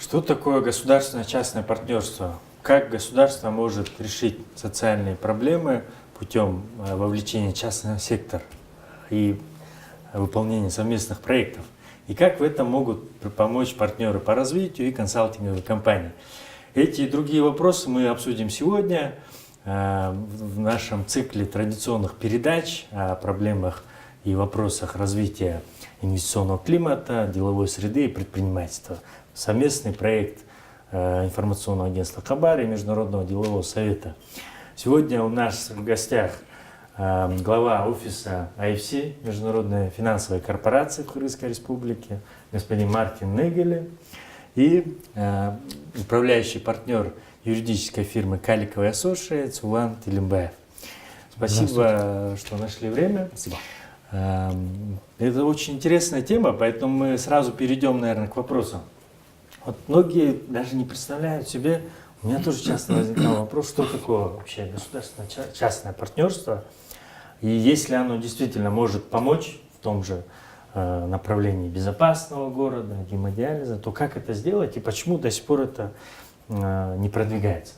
Что такое государственно-частное партнерство? Как государство может решить социальные проблемы путем вовлечения частного сектора и выполнения совместных проектов? И как в этом могут помочь партнеры по развитию и консалтинговые компании? Эти и другие вопросы мы обсудим сегодня в нашем цикле традиционных передач о проблемах и вопросах развития инвестиционного климата, деловой среды и предпринимательства. Совместный проект информационного агентства Хабар и Международного делового совета. Сегодня у нас в гостях глава офиса IFC, Международная финансовая корпорация в Кыргызской республике, господин Мартин Негеле, и управляющий партнер юридической фирмы Каликова Associates Улан Тилимбаев. Спасибо, что нашли время. Спасибо. Это очень интересная тема, поэтому мы сразу перейдем, наверное, к вопросам. Вот многие даже не представляют себе, у меня тоже часто возникал вопрос, что такое вообще государственно-частное партнерство, и если оно действительно может помочь в том же направлении безопасного города, гемодиализа, то как это сделать и почему до сих пор это не продвигается?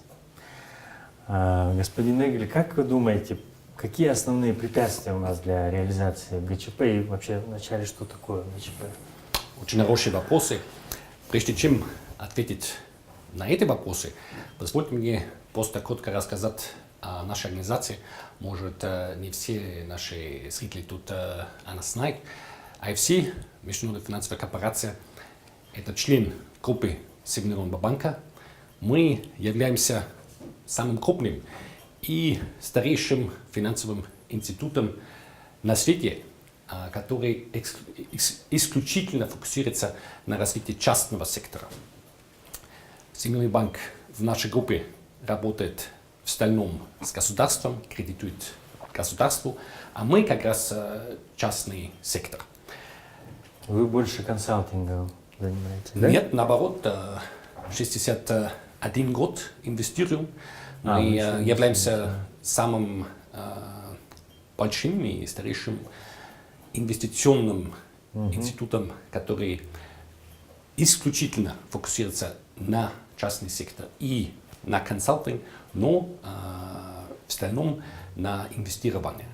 Господин Негель, как вы думаете, какие основные препятствия у нас для реализации ГЧП и вообще вначале, что такое ГЧП? Очень хорошие вопросы. Прежде чем ответить на эти вопросы, позвольте мне просто коротко рассказать о нашей организации. Может, не все наши зрители тут о нас знают. IFC, Международная финансовая корпорация, это член группы Всемирного банка. Мы являемся самым крупным и старейшим финансовым институтом на свете, который исключительно фокусируется на развитии частного сектора. Всемирный банк в нашей группе работает в остальном с государством, кредитует государству, а мы как раз частный сектор. Вы больше консалтингом занимаетесь, да? Нет, наоборот, 61 год инвестируем. Мы являемся самым большим и старейшим инвестиционным институтом, который исключительно фокусируется на частный сектор и на консалтинг, но в остальном на инвестирование.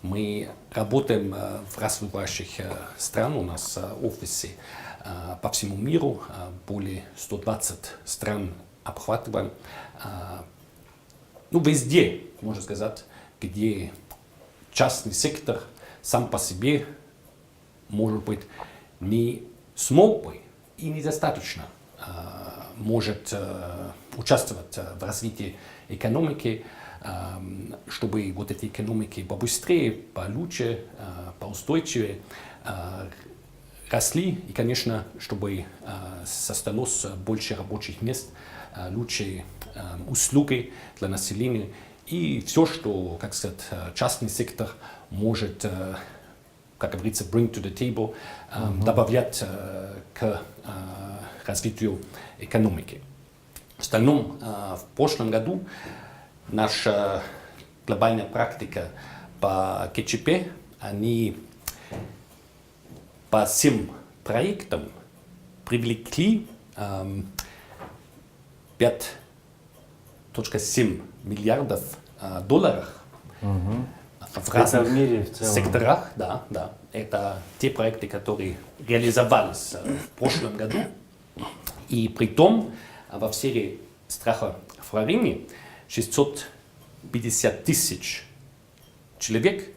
Мы работаем в развивающих странах, у нас офисы по всему миру, более 120 стран обхватываем. Ну, везде, можно сказать, где частный сектор сам по себе, может быть, не смог бы и недостаточно может участвовать в развитии экономики, чтобы вот эти экономики побыстрее, получше, поустойчивее росли и, конечно, чтобы создалось больше рабочих мест, лучшие услуги для населения и все, что, как сказать, частный сектор может, как говорится, bring to the table, добавлять к развитию экономики. В остальном, в прошлом году наша глобальная практика по ГЧП, они по всем проектам привлекли 5,7 миллиардов долларов в разных секторах. Да. Это те проекты, которые реализовались в прошлом году. И при том во сфере страхования 650 тысяч человек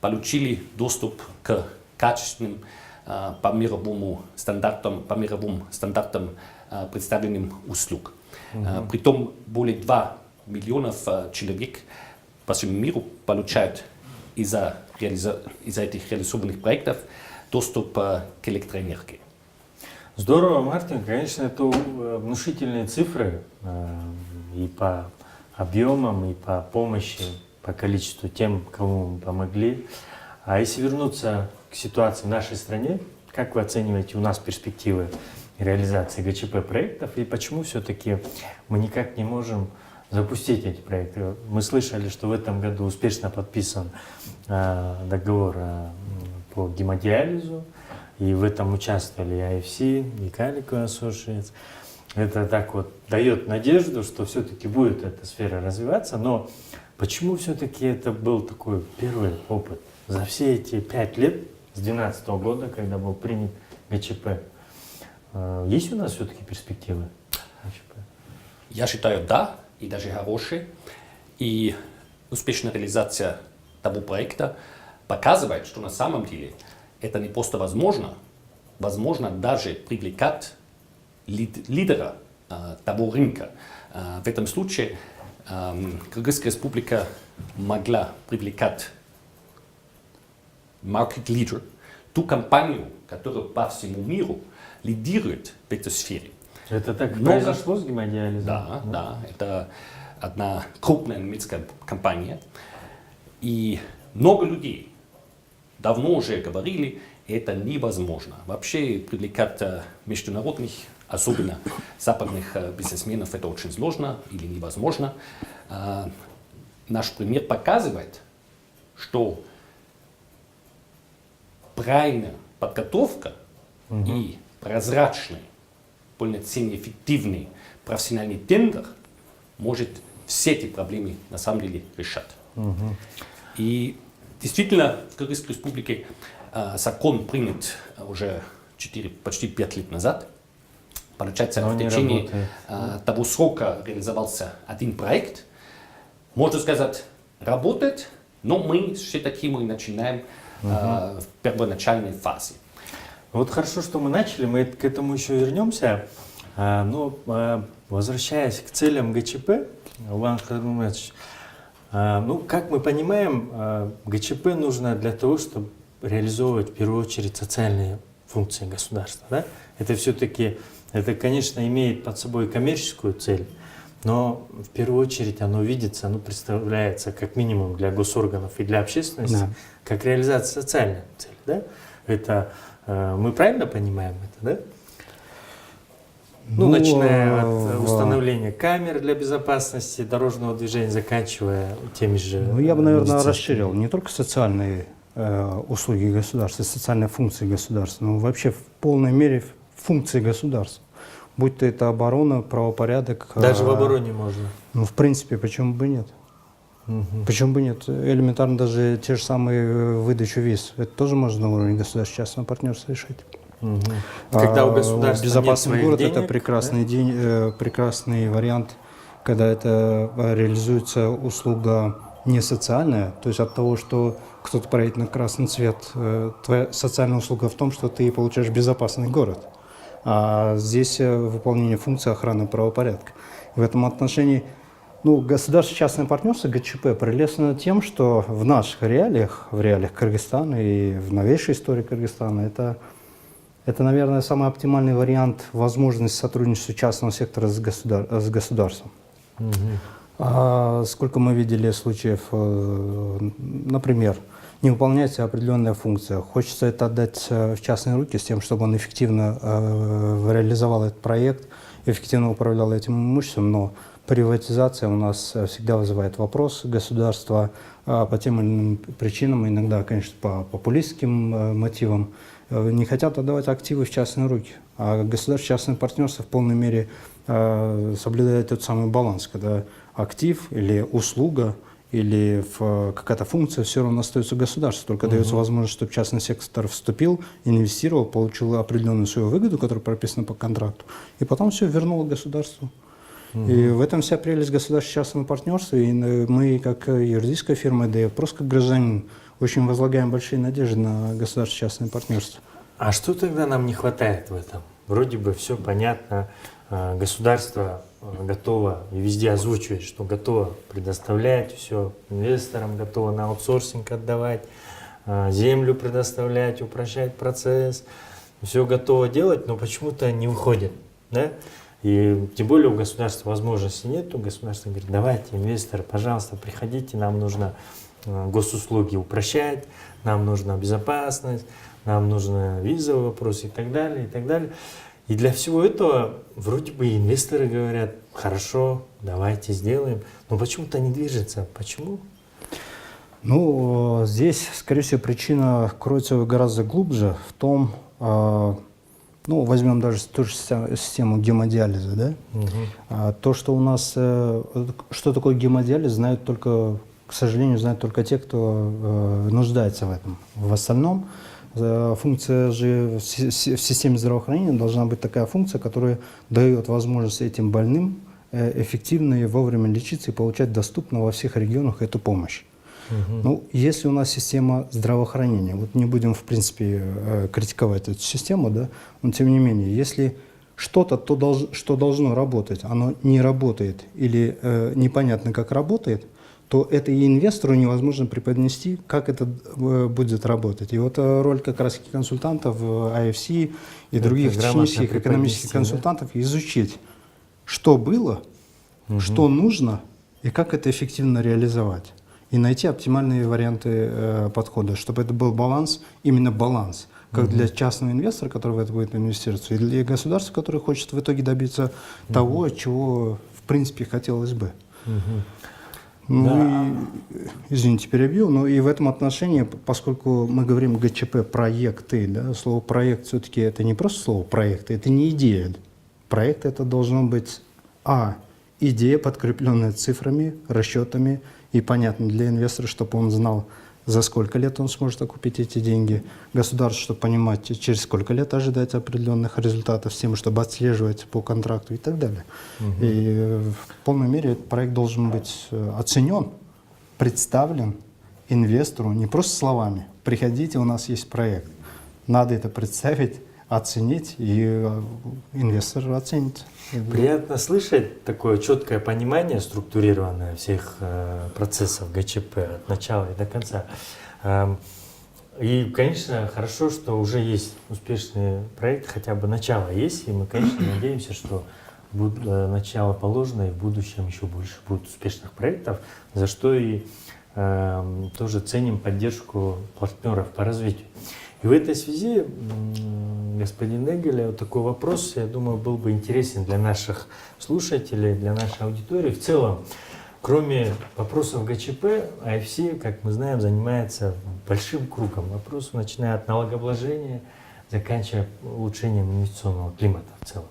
получили доступ к качественным по мировым стандартам представленным услуг. Притом более 2 миллионов человек по всему миру получают из-за этих реализованных проектов доступ к электроэнергии. Здорово, Мартин. Конечно, это внушительные цифры и по объемам, и по помощи, по количеству тем, кому мы помогли. А если вернуться к ситуации в нашей стране, как вы оцениваете у нас перспективы реализации ГЧП проектов и почему все-таки мы никак не можем запустить эти проекты? Мы слышали, что в этом году успешно подписан договор по гемодиализу, и в этом участвовали и IFC, и Calico Associates. Это так вот дает надежду, что все-таки будет эта сфера развиваться, но почему все-таки это был такой первый опыт? За все эти 5 лет, с 2012 года, когда был принят ГЧП, есть у нас все-таки перспективы ГЧП? Я считаю, да, и даже хорошие. И успешная реализация того проекта показывает, что на самом деле это не просто возможно, возможно даже привлекать лидера того рынка. В этом случае Кыргызская республика могла привлекать market leader, ту компанию, которая по всему миру лидирует в этой сфере. Это так Много- произошло с гемодиализом? Да, да, это одна крупная немецкая компания. И много людей давно уже говорили, это невозможно. Вообще привлекать международных, особенно западных бизнесменов, это очень сложно или невозможно. Наш пример показывает, что правильная подготовка и прозрачный, полноценный, эффективный профессиональный тендер может все эти проблемы на самом деле решать. И действительно в Кыргызской республике закон принят уже почти 5 лет назад. Получается, Но в не течение работает. того срока реализовался один проект. Можно сказать, работает, но мы все-таки начинаем в первоначальной фазе. Вот хорошо, что мы начали, мы к этому еще вернемся. Но возвращаясь к целям ГЧП, Улан Кадырмуратович, ну, как мы понимаем, ГЧП нужно для того, чтобы реализовывать в первую очередь социальные функции государства. Да? Это все-таки, это, конечно, имеет под собой коммерческую цель, но в первую очередь оно видится, оно представляется как минимум для госорганов и для общественности, Да. как реализация социальной цели. Да? Это мы правильно понимаем это, да? Ну, начиная от установления камер для безопасности дорожного движения, заканчивая теми же. Ну, я бы, наверное, медицинскими. расширил не только социальные услуги государства, социальные функции государства, но вообще в полной мере функции государства. Будь то это оборона, правопорядок. Даже в обороне можно. Ну, в принципе, почему бы нет? Почему бы нет? Элементарно даже те же самые выдачу виз. Это тоже можно на уровне государственно-частного партнерства решить. Когда у государства нет безопасный своих город денег, это прекрасный прекрасный вариант, когда это реализуется услуга не социальная, то есть от того, что кто-то проедет на красный цвет, твоя социальная услуга в том, что ты получаешь безопасный город. А здесь выполнение функции охраны правопорядка. В этом отношении государственно-частное партнерство ГЧП прелестно тем, что в наших реалиях, в реалиях Кыргызстана и в новейшей истории Кыргызстана, это, наверное, самый оптимальный вариант возможности сотрудничества частного сектора с государством. Сколько мы видели случаев, например, не выполняется определенная функция, хочется это отдать в частные руки с тем, чтобы он эффективно реализовал этот проект, эффективно управлял этим имуществом, но приватизация у нас всегда вызывает вопрос. Государство по тем или иным причинам, иногда, конечно, по популистским мотивам, не хотят отдавать активы в частные руки. А государственно-частное партнерство в полной мере соблюдает тот самый баланс, когда актив или услуга или какая-то функция все равно остается государству, только дается возможность, чтобы частный сектор вступил, инвестировал, получил определенную свою выгоду, которая прописана по контракту, и потом все вернуло государству. И в этом вся прелесть государственно-частного партнерства, и мы, как юридическая фирма, да и просто как гражданин, очень возлагаем большие надежды на государственно-частное партнерство. А что тогда нам не хватает в этом? Вроде бы все понятно, государство готово и везде озвучивает, что готово предоставлять все инвесторам, готово на аутсорсинг отдавать, землю предоставлять, упрощать процесс, все готово делать, но почему-то не выходит, да? И тем более у государства возможности нет, государство говорит: давайте, инвесторы, пожалуйста, приходите, нам нужно госуслуги упрощать, нам нужна безопасность, нам нужны визовые вопросы и так далее, и так далее. И для всего этого вроде бы инвесторы говорят: хорошо, давайте сделаем, но почему-то не движется. Почему? Здесь, скорее всего, причина кроется гораздо глубже в том, Ну, возьмем даже ту же систему гемодиализа, да? То, что у нас, что такое гемодиализ, знают только, к сожалению, знают только те, кто нуждается в этом. В остальном функция же в системе здравоохранения должна быть такая функция, которая дает возможность этим больным эффективно и вовремя лечиться и получать доступно во всех регионах эту помощь. Ну, если у нас система здравоохранения, вот не будем, в принципе, критиковать эту систему, да, но тем не менее, если что-то, что должно работать, оно не работает или непонятно, как работает, то это и инвестору невозможно преподнести, как это будет работать. И вот роль как раз консультантов IFC и других технических экономических консультантов изучить, что было, что нужно и как это эффективно реализовать. И найти оптимальные варианты подхода, чтобы это был баланс, именно баланс, как для частного инвестора, который в это будет инвестировать, и для государства, которое хочет в итоге добиться того, чего в принципе хотелось бы. Ну и, извините, перебью, но и в этом отношении, поскольку мы говорим ГЧП проекты, да, слово проект все-таки это не просто слово проект, это не идея. Проект это должно быть идея, подкрепленная цифрами, расчетами, и понятно для инвестора, чтобы он знал, за сколько лет он сможет окупить эти деньги. Государство, чтобы понимать, через сколько лет ожидать определенных результатов с тем, чтобы отслеживать по контракту и так далее. И в полной мере этот проект должен быть оценен, представлен инвестору не просто словами. Приходите, у нас есть проект. Надо это представить, оценить, и инвестор оценит. Приятно слышать такое четкое понимание, структурированное всех процессов ГЧП от начала и до конца. И, конечно, хорошо, что уже есть успешный проект, хотя бы начало есть, и мы, конечно, надеемся, что начало положено, и в будущем еще больше будет успешных проектов, за что и тоже ценим поддержку партнеров по развитию. И в этой связи, господин Эгель, вот такой вопрос, я думаю, был бы интересен для наших слушателей, для нашей аудитории. В целом, кроме вопросов ГЧП, IFC, как мы знаем, занимается большим кругом вопросов, начиная от налогообложения, заканчивая улучшением инвестиционного климата в целом.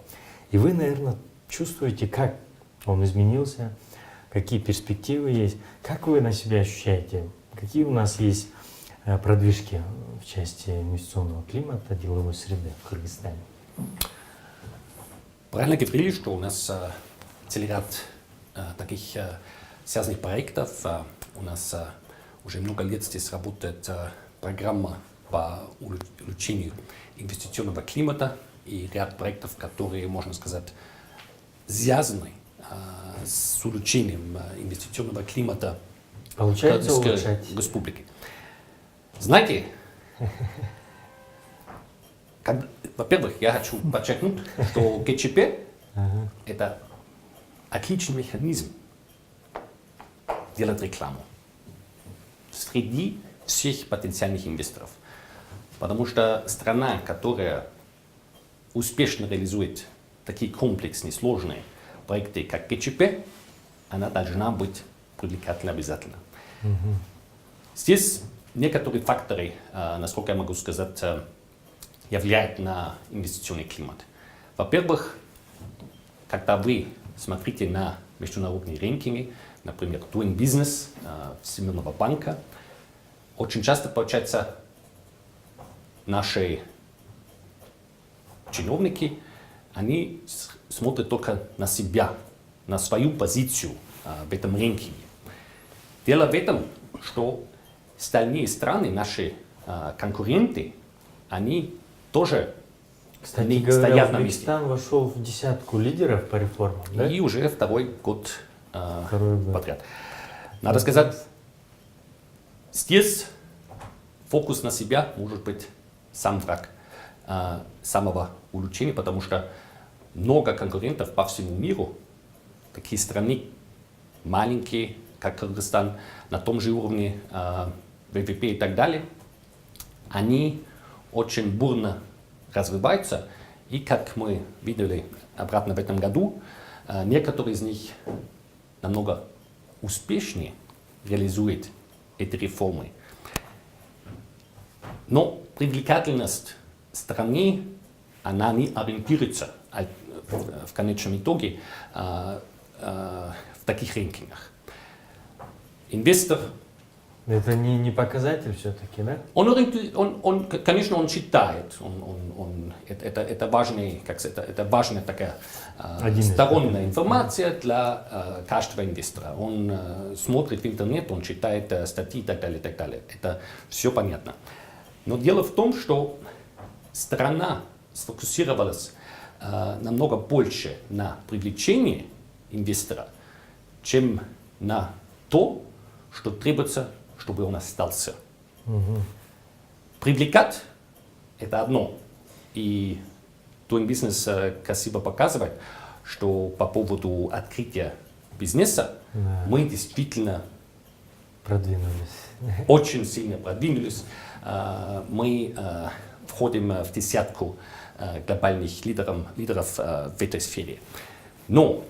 И вы, наверное, чувствуете, как он изменился, какие перспективы есть, как вы на себя ощущаете, какие у нас есть продвижки в части инвестиционного климата, деловой среды в Кыргызстане? Правильно говорили, что у нас целый ряд таких связанных проектов. У нас уже много лет здесь работает программа по улучшению инвестиционного климата и ряд проектов, которые, можно сказать, связаны с улучшением инвестиционного климата Получается Кыргызской улучшать? республики. Знаете, во-первых, я хочу подчеркнуть, что ГЧП – это отличный механизм делать рекламу среди всех потенциальных инвесторов. Потому что страна, которая успешно реализует такие комплексные, сложные проекты, как ГЧП, она должна быть привлекательна обязательно. Здесь некоторые факторы, насколько я могу сказать, влияют на инвестиционный климат. Во-первых, когда вы смотрите на международные рейтинги, например, Doing Business Всемирного банка, очень часто получается наши чиновники, они смотрят только на себя, на свою позицию в этом рейтинге. Дело в этом, что остальные страны, наши конкуренты, они тоже Кстати не говоря, стоят на месте. Узбекистан вошел в десятку лидеров по реформам, да? И уже второй год год подряд. Надо сказать, здесь фокус на себя может быть сам враг самого улучшения, потому что много конкурентов по всему миру, такие страны маленькие, как Кыргызстан, на том же уровне ВВП и так далее, они очень бурно развиваются. И как мы видели обратно в этом году, некоторые из них намного успешнее реализуют эти реформы. Но привлекательность страны она не ориентируется в конечном итоге в таких рынках. Инвестор, Это не показатель все-таки, да? конечно, он считает, это важная, это важная такая сторонняя информация для каждого инвестора. Он смотрит в интернет, он читает статьи и так далее, и так далее. Это все понятно. Но дело в том, что страна сфокусировалась намного больше на привлечении инвестора, чем на то, что требуется, чтобы он остался. Привлекать – это одно. И Doing Business красиво показывает, что по поводу открытия бизнеса мы действительно Продвинулись. очень сильно продвинулись. Мы входим в десятку глобальных лидеров в этой сфере. Но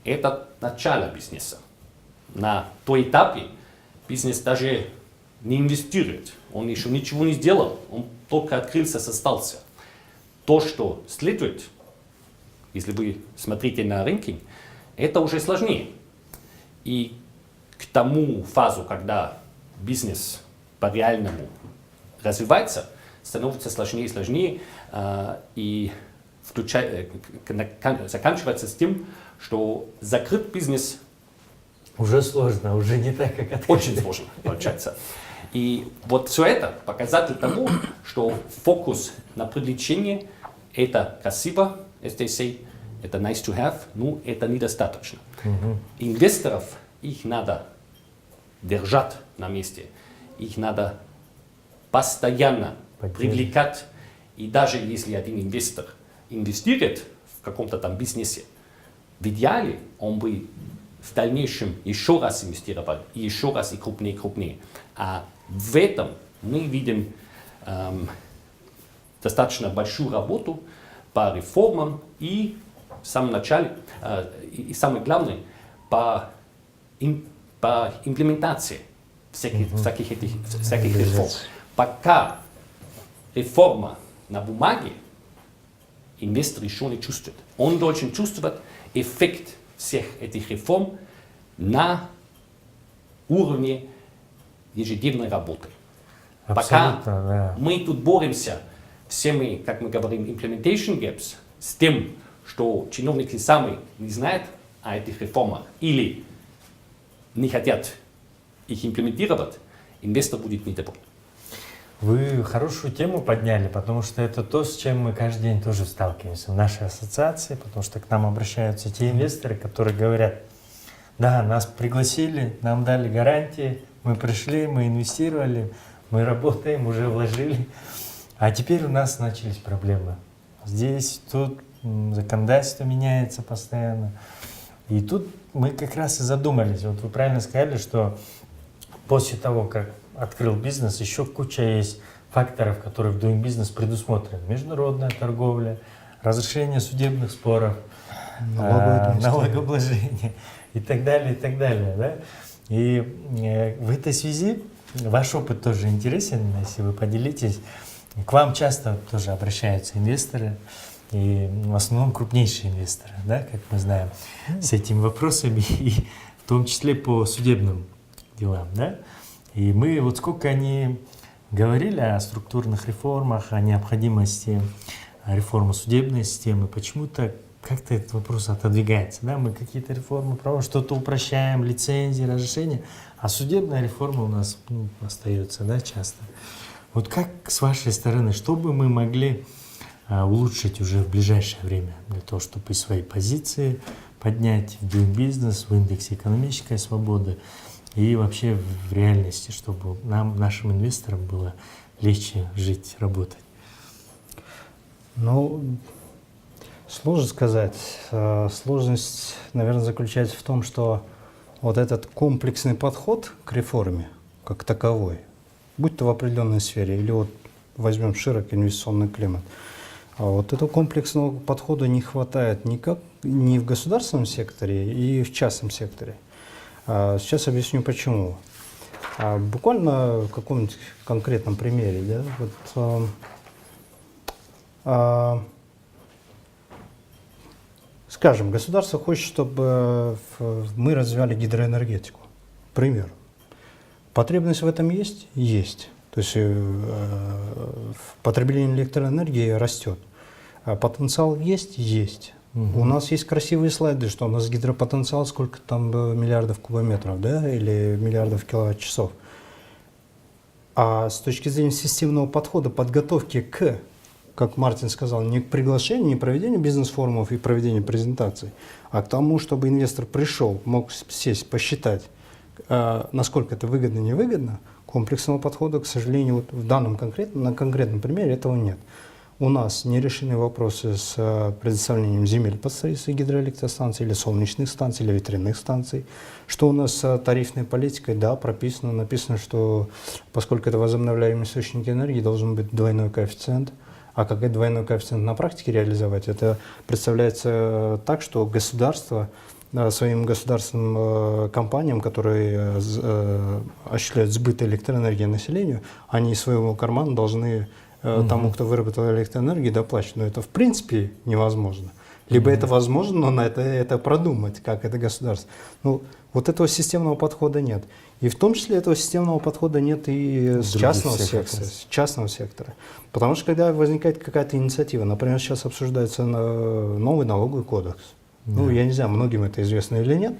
это начало бизнеса. На том этапе бизнес даже не инвестирует. Он еще ничего не сделал, он только открылся, остался. То, что следует, если вы смотрите на рынки, это уже сложнее. И к тому фазу, когда бизнес по-реальному развивается, становится сложнее и сложнее, и заканчивается с тем, что закрыт бизнес Уже сложно, уже не так, как открыть. очень сложно получается. И вот все это показатель того, что фокус на привлечение – это красиво, as they say, это nice to have, но это недостаточно. Инвесторов, их надо держать на месте, их надо постоянно привлекать. И даже если один инвестор инвестирует в каком-то там бизнесе, в идеале он бы в дальнейшем еще раз инвестировал, и еще раз и крупнее, крупнее. А в этом мы видим достаточно большую работу по реформам и в самом начале, и самое главное, по имплементации всяких реформ. Пока реформа на бумаге, инвестор еще не чувствует. Он должен чувствовать эффект всех этих реформ на уровне ежедневной работы. Пока да. мы тут боремся всеми, как мы говорим, implementation gaps, с тем, что чиновники сами не знают о этих реформах или не хотят их имплементировать, инвестор будет недоволен. Вы хорошую тему подняли, потому что это то, с чем мы каждый день тоже сталкиваемся в нашей ассоциации, потому что к нам обращаются те инвесторы, которые говорят: да, нас пригласили, нам дали гарантии, мы пришли, мы инвестировали, мы работаем, уже вложили, а теперь у нас начались проблемы. Здесь, тут законодательство меняется постоянно. И тут мы как раз и задумались. Вот вы правильно сказали, что после того, как открыл бизнес, еще куча есть факторов, которые в Doing Business предусмотрены. Международная торговля, разрешение судебных споров, налогообложение и так далее, и так далее. Да? И в этой связи ваш опыт тоже интересен, если вы поделитесь. К вам часто тоже обращаются инвесторы, и в основном крупнейшие инвесторы, да, как мы знаем, с этими вопросами, и в том числе по судебным делам. Да? И мы, вот сколько они говорили о структурных реформах, о необходимости реформы судебной системы, почему-то как-то этот вопрос отодвигается. Да? Мы какие-то реформы проводим, что-то упрощаем, лицензии, разрешения, а судебная реформа у нас остается, да, часто. Вот как с вашей стороны, что бы мы могли улучшить уже в ближайшее время для того, чтобы и свои позиции поднять в Doing Business, в индексе экономической свободы, и вообще в реальности, чтобы нам, нашим инвесторам, было легче жить, работать? Ну, сложно сказать. Сложность, наверное, заключается в том, что вот этот комплексный подход к реформе как таковой, будь то в определенной сфере, или вот возьмем широкий инвестиционный климат, а вот этого комплексного подхода не хватает ни в государственном секторе и в частном секторе. Сейчас объясню почему. Буквально в каком-нибудь конкретном примере. Да, вот, Скажем, государство хочет, чтобы мы развивали гидроэнергетику. Пример. Потребность в этом есть? Есть. То есть потребление электроэнергии растет. А потенциал есть? Есть. У нас есть красивые слайды, что у нас гидропотенциал сколько там миллиардов кубометров, да, или миллиардов киловатт-часов. А с точки зрения системного подхода, подготовки к, как Мартин сказал, не к приглашению, не проведению бизнес-форумов и проведению презентаций, а к тому, чтобы инвестор пришел, мог сесть, посчитать, насколько это выгодно, невыгодно, комплексного подхода, к сожалению, вот в данном на конкретном примере этого нет. У нас не решены вопросы с предоставлением земель под строительство гидроэлектростанций или солнечных станций, или ветряных станций. Что у нас с тарифной политикой? Да, прописано, написано, что поскольку это возобновляемые источники энергии, должен быть двойной коэффициент. А как этот двойной коэффициент на практике реализовать? Это представляется так, что государство своим государственным компаниям, которые осуществляют сбыт электроэнергии населению, они из своего кармана должны тому, кто выработал электроэнергию, доплачивать. Но это в принципе невозможно. Либо это возможно, но на это продумать, как это государство. Ну, вот этого системного подхода нет. И в том числе этого системного подхода нет и с частного сектора. Потому что когда возникает какая-то инициатива, например, сейчас обсуждается новый налоговый кодекс. Ну, я не знаю, многим это известно или нет.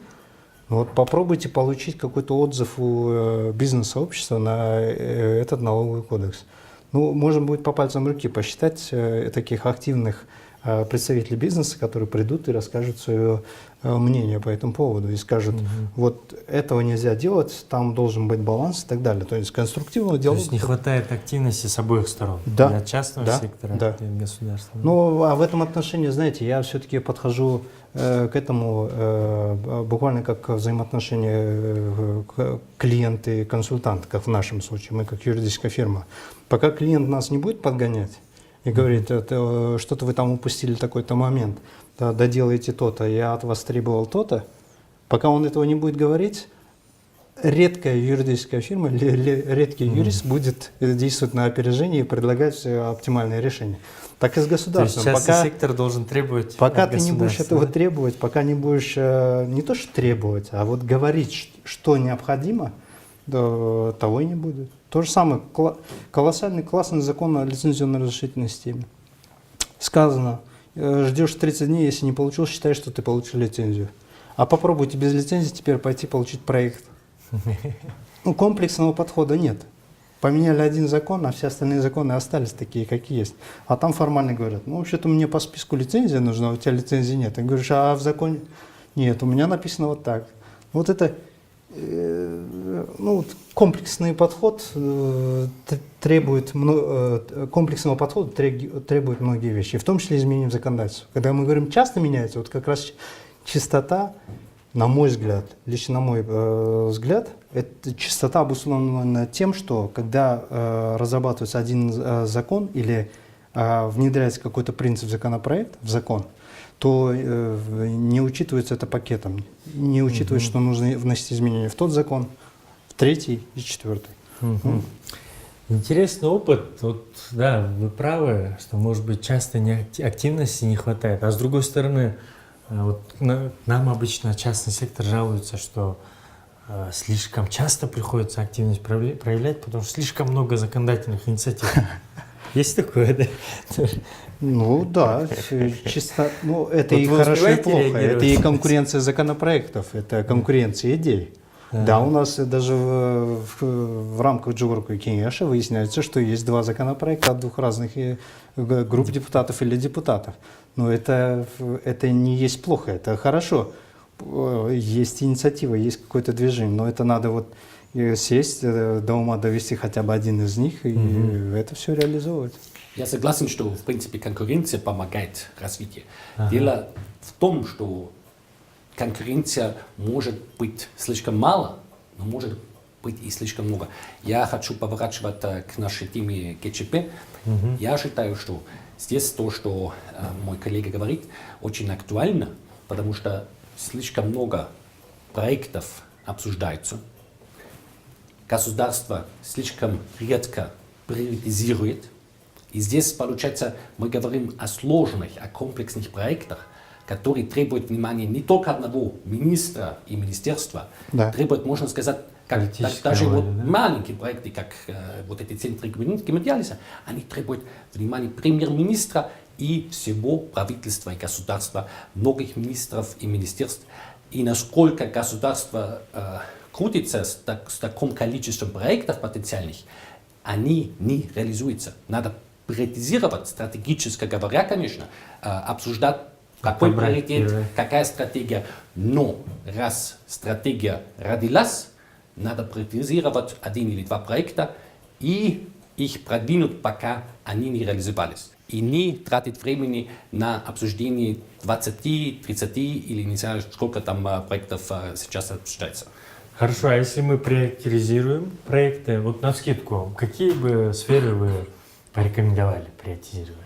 Но вот попробуйте получить какой-то отзыв у бизнес-сообщества на этот налоговый кодекс. Ну, можно будет по пальцам руки посчитать таких активных представителей бизнеса, которые придут и расскажут свое мнение по этому поводу и скажут, вот этого нельзя делать, там должен быть баланс и так далее. То есть конструктивного диалога. То есть не хватает активности с обоих сторон, да, для частного сектора и государственного. Ну, а в этом отношении, знаете, я все-таки подхожу к этому буквально как взаимоотношения клиент и консультант, как в нашем случае, мы как юридическая фирма. Пока клиент нас не будет подгонять и говорить, что-то вы там упустили такой-то момент, да, доделайте то-то, я от вас требовал то-то, пока он этого не будет говорить, редкая юридическая фирма, редкий юрист будет действовать на опережение и предлагать оптимальное решение. Так и с государством. То есть частный сектор должен требовать. Пока ты не будешь этого требовать, пока не будешь не то что требовать, а вот говорить, что необходимо, того и не будет. То же самое, колоссальный, классный закон о лицензионно-разрешительной системе. Сказано, ждешь 30 дней, если не получил, считай, что ты получил лицензию. А попробуйте без лицензии теперь пойти получить проект. Ну, комплексного подхода нет. Поменяли один закон, а все остальные законы остались такие, какие есть. А там формально говорят, ну, вообще-то мне по списку лицензия нужна, а у тебя лицензии нет. Ты говоришь, а в законе? Нет, у меня написано вот так. Вот это комплексный подход требует комплексного подхода требует многие вещи, в том числе изменения в законодательстве. Когда мы говорим часто меняется, вот как раз частота, на мой взгляд, лично на мой взгляд, эта частота обусловлена тем, что когда разрабатывается один закон или внедряется какой-то принцип законопроекта в закон, то не учитывается это пакетом, не учитывается, что нужно вносить изменения в тот закон, в третий и четвертый. Интересный опыт. Вот, да, вы правы, что, может быть, часто активности не хватает. А с другой стороны, вот нам обычно частный сектор жалуется, что слишком часто приходится активность проявлять, потому что слишком много законодательных инициатив. Есть такое, да? Ну да, чисто, ну, это и хорошо, и плохо. Это и конкуренция законопроектов, это конкуренция идей. Да, у нас даже в рамках Джугурку и Кенеша выясняется, что есть два законопроекта от двух разных групп депутатов или депутатов. Но это не есть плохо, это хорошо. Есть инициатива, есть какое-то движение, но это надо вот сесть, до ума довести хотя бы один из них и это все реализовывать. Я согласен, что в принципе конкуренция помогает развитию. Дело в том, что конкуренция может быть слишком мало, но может быть и слишком много. Я хочу поворачивать к нашей теме ГЧП. Я считаю, что здесь то, что мой коллега говорит, очень актуально, потому что слишком много проектов обсуждается. Государство слишком редко приоритизирует И здесь, получается, мы говорим о сложных, о комплексных проектах, которые требуют внимания не только одного министра и министерства, Да. требуют, можно сказать, как Политическая даже воля, вот да? маленькие проекты, как вот эти центры гемодиализа, они требуют внимания премьер-министра и всего правительства и государства, многих министров и министерств. И насколько государство крутится с таким количеством проектов потенциальных, они не реализуются. Надо приоритизировать, стратегически говоря, конечно, обсуждать, какой Выбрать приоритет, первый. какая стратегия. Но раз стратегия родилась, надо приоритизировать один или два проекта и их продвинуть, пока они не реализовались. И не тратить времени на обсуждение 20, 30 или не знаю, сколько там проектов сейчас обсуждается. Хорошо, а если мы приоритизируем проекты, вот навскидку, какие бы сферы вы порекомендовали приоритизировать?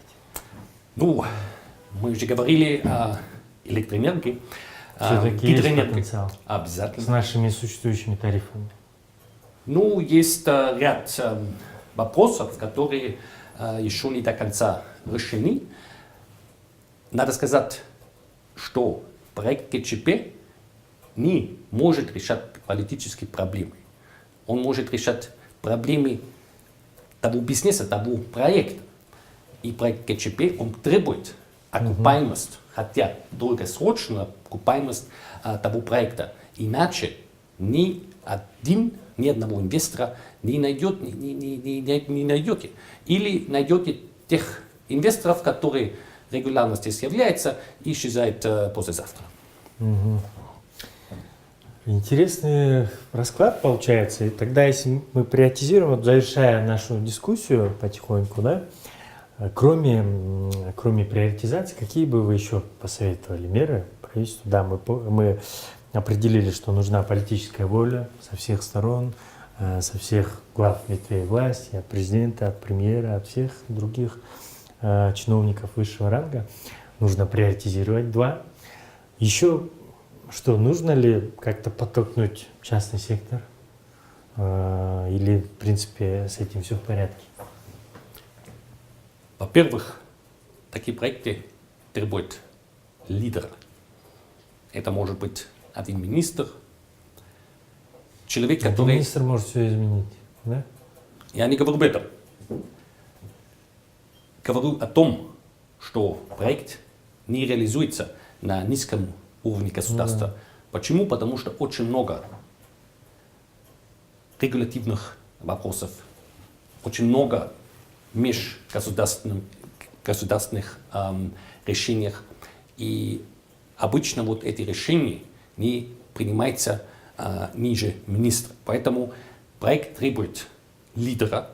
Ну, мы уже говорили о электроэнергии, Все-таки есть гидроэнергии. потенциал Обязательно. с нашими существующими тарифами. Ну, есть ряд вопросов, которые еще не до конца решены. Надо сказать, что проект КЧП не может решать политические проблемы. Он может решать проблемы того бизнеса, того проекта. И проект КЧП, он требует окупаемость, хотя долгосрочную окупаемость того проекта. Иначе ни одного инвестора не найдете. Или найдете тех инвесторов, которые регулярно здесь являются и исчезают послезавтра. Интересный расклад получается. И тогда, если мы приоритизируем, вот завершая нашу дискуссию потихоньку, да, кроме приоритизации, какие бы вы еще посоветовали меры правительству? Да, мы определили, что нужна политическая воля со всех сторон, со всех глав ветвей власти, от президента, от премьера, от всех других чиновников высшего ранга. Нужно приоритизировать два. Еще что, нужно ли как-то подтолкнуть частный сектор? Или, в принципе, с этим все в порядке? Во-первых, такие проекты требуют лидера. Это может быть один министр, человек, который... Министр может все изменить, да? Я не говорю об этом. Говорю о том, что проект не реализуется на низком уровне государства. Почему? Потому что очень много регулятивных вопросов, очень много межгосударственных решений. И обычно вот эти решения не принимаются ниже министра. Поэтому проект требует лидера.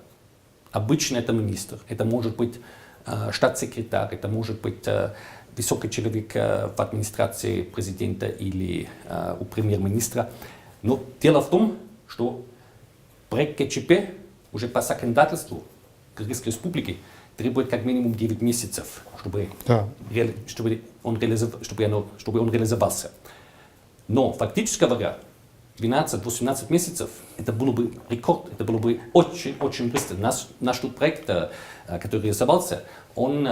Обычно это министр. Это может быть штатс-секретарь, это может быть высокий человек в администрации президента или у премьер-министра. Но дело в том, что проект КЧП уже по законодательству Кыргызской Республики требует как минимум 9 месяцев, чтобы он реализовался. Но фактически говоря, 12-18 месяцев это было бы рекорд, это было бы очень быстро. Наш тут проект, который реализовался, он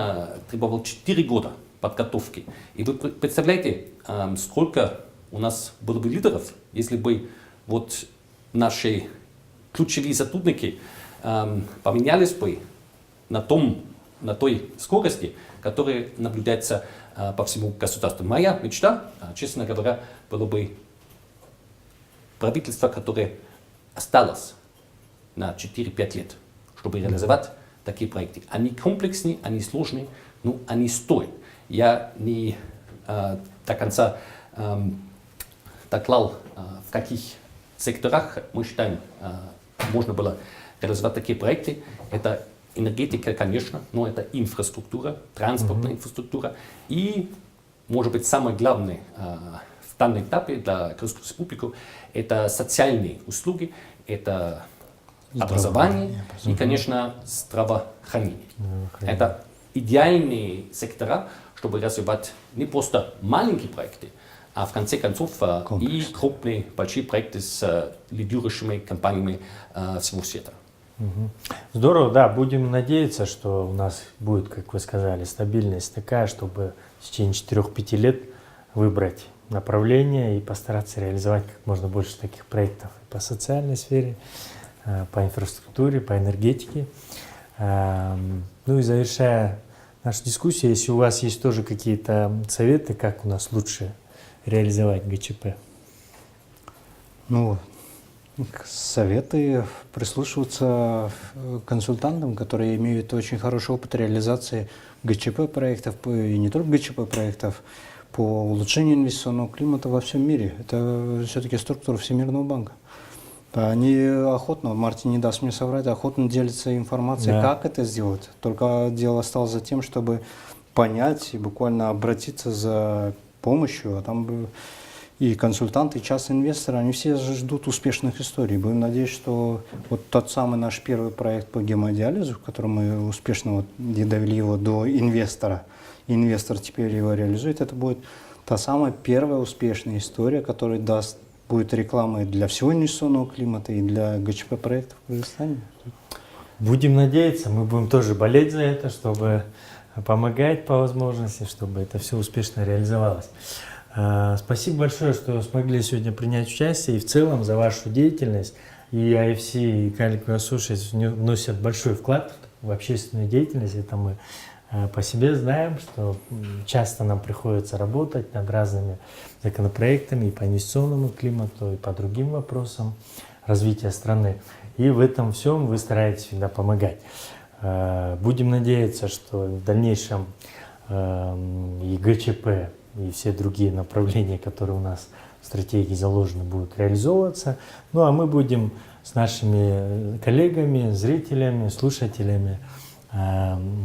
требовал 4 года подготовки. И вы представляете, сколько у нас было бы лидеров, если бы вот наши ключевые сотрудники поменялись бы на той скорости, которая наблюдается по всему государству. Моя мечта, честно говоря, было бы правительство, которое осталось на 4-5 лет, чтобы реализовать такие проекты. Они комплексные, они сложные, но они стоят. Я не до конца доклал, в каких секторах мы считаем, можно было реализовать такие проекты. Это энергетика, конечно, но это инфраструктура, транспортная инфраструктура. И, может быть, самое главное в данном этапе для Кыргызской Республики это социальные услуги, это образование и, конечно, здравоохранение. Это идеальные сектора, чтобы развивать не просто маленькие проекты, а в конце концов и крупные, большие проекты с лидирующими компаниями всего света. Мгм. Здорово, да, будем надеяться, что у нас будет, как вы сказали, стабильность такая, чтобы в течение 4-5 лет выбрать направление и постараться реализовать как можно больше таких проектов по социальной сфере, по инфраструктуре, по энергетике. Ну и завершая нашу дискуссию, если у вас есть тоже какие-то советы, как у нас лучше реализовать ГЧП. Ну, советы прислушиваться к консультантам, которые имеют очень хороший опыт реализации ГЧП проектов, и не только ГЧП проектов, по улучшению инвестиционного климата во всем мире. Это все-таки структура Всемирного банка. Они охотно, Мартин не даст мне соврать, охотно делятся информацией, Да. как это сделать. Только дело осталось за тем, чтобы понять и буквально обратиться за помощью, а там бы и консультанты, и частные инвесторы, они все же ждут успешных историй. Будем надеяться, что вот тот самый наш первый проект по гемодиализу, в котором мы успешно вот довели его до инвестора, и инвестор теперь его реализует, это будет та самая первая успешная история, которая будет рекламой для всего инвестиционного климата и для ГЧП проектов в Казахстане. Будем надеяться, мы будем тоже болеть за это, чтобы помогать по возможности, чтобы это все успешно реализовалось. Спасибо большое, что смогли сегодня принять участие и в целом за вашу деятельность. И IFC и Calico Associates вносят большой вклад в общественную деятельность. Это мы по себе знаем, что часто нам приходится работать над разными законопроектами и по инвестиционному климату, и по другим вопросам развития страны. И в этом всем вы стараетесь всегда помогать. Будем надеяться, что в дальнейшем и ГЧП, и все другие направления, которые у нас в стратегии заложены, будут реализовываться. Ну а мы будем с нашими коллегами, зрителями, слушателями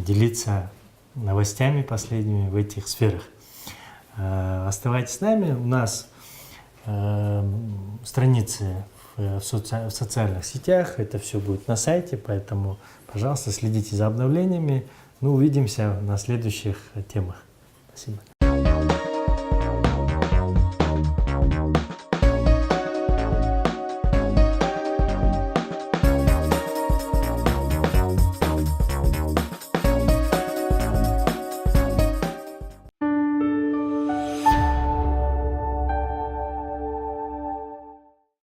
делиться новостями последними в этих сферах. Оставайтесь с нами. У нас страницы в социальных сетях, это все будет на сайте, поэтому, пожалуйста, следите за обновлениями. Ну, увидимся на следующих темах. Спасибо.